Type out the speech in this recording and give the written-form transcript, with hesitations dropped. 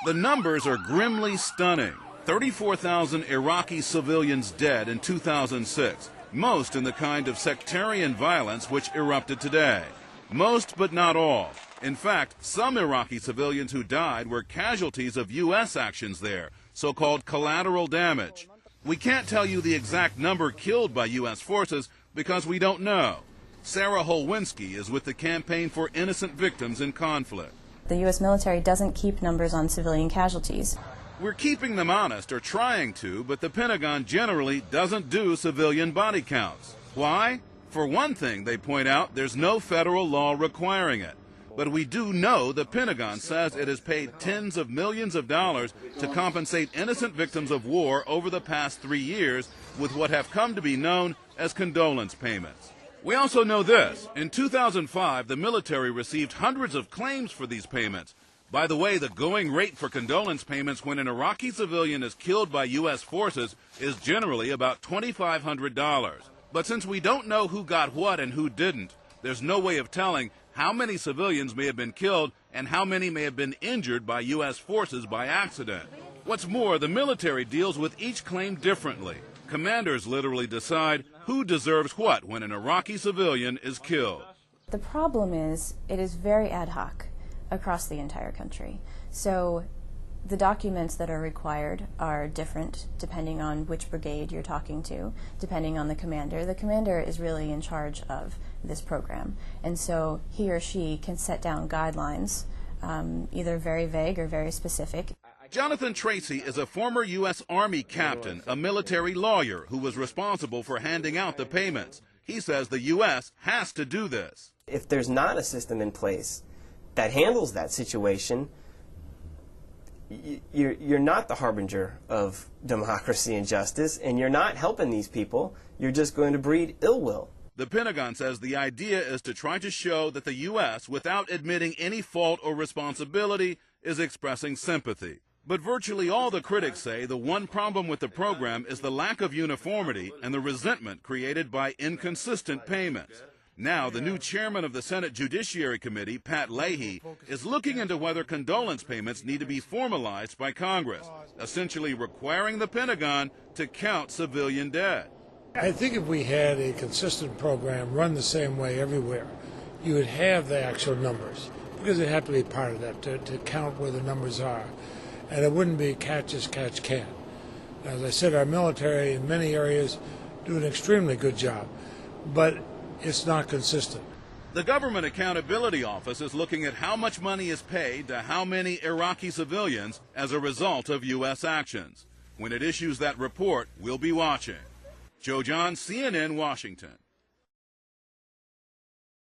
The numbers are grimly stunning. 34,000 Iraqi civilians dead in 2006, most in the kind of sectarian violence which erupted today. Most, but not all. In fact, some Iraqi civilians who died were casualties of U.S. actions there, so-called collateral damage. We can't tell you the exact number killed by U.S. forces because we don't know. Sarah Holwinski is with the Campaign for Innocent Victims in Conflict. The U.S. military doesn't keep numbers on civilian casualties. We're keeping them honest, or trying to, but the Pentagon generally doesn't do civilian body counts. Why? For one thing, they point out, there's no federal law requiring it. But we do know the Pentagon says it has paid tens of millions of dollars to compensate innocent victims of war over the past 3 years with what have come to be known as condolence payments. We also know this. In 2005, the military received hundreds of claims for these payments. By the way, the going rate for condolence payments when an Iraqi civilian is killed by U.S. forces is generally about $2,500. But since we don't know who got what and who didn't, there's no way of telling how many civilians may have been killed and how many may have been injured by U.S. forces by accident. What's more, the military deals with each claim differently. Commanders literally decide who deserves what when an Iraqi civilian is killed. The problem is it is very ad hoc across the entire country. So the documents that are required are different depending on which brigade you're talking to, depending on the commander. The commander is really in charge of this program, and so he or she can set down guidelines, either very vague or very specific. Jonathan Tracy is a former U.S. Army captain, a military lawyer who was responsible for handing out the payments. He says the U.S. has to do this. If there's not a system in place that handles that situation, you're not the harbinger of democracy and justice, and you're not helping these people. You're just going to breed ill will. The Pentagon says the idea is to try to show that the U.S., without admitting any fault or responsibility, is expressing sympathy. But virtually all the critics say the one problem with the program is the lack of uniformity and the resentment created by inconsistent payments. Now, the new chairman of the Senate Judiciary Committee, Pat Leahy, is looking into whether condolence payments need to be formalized by Congress, essentially requiring the Pentagon to count civilian dead. I think if we had a consistent program run the same way everywhere, you would have the actual numbers, because it had to be part of that, to count where the numbers are. And it wouldn't be catch as catch can. As I said, our military in many areas do an extremely good job, but it's not consistent. The Government Accountability Office is looking at how much money is paid to how many Iraqi civilians as a result of U.S. actions. When it issues that report, we'll be watching. Joe John, CNN, Washington.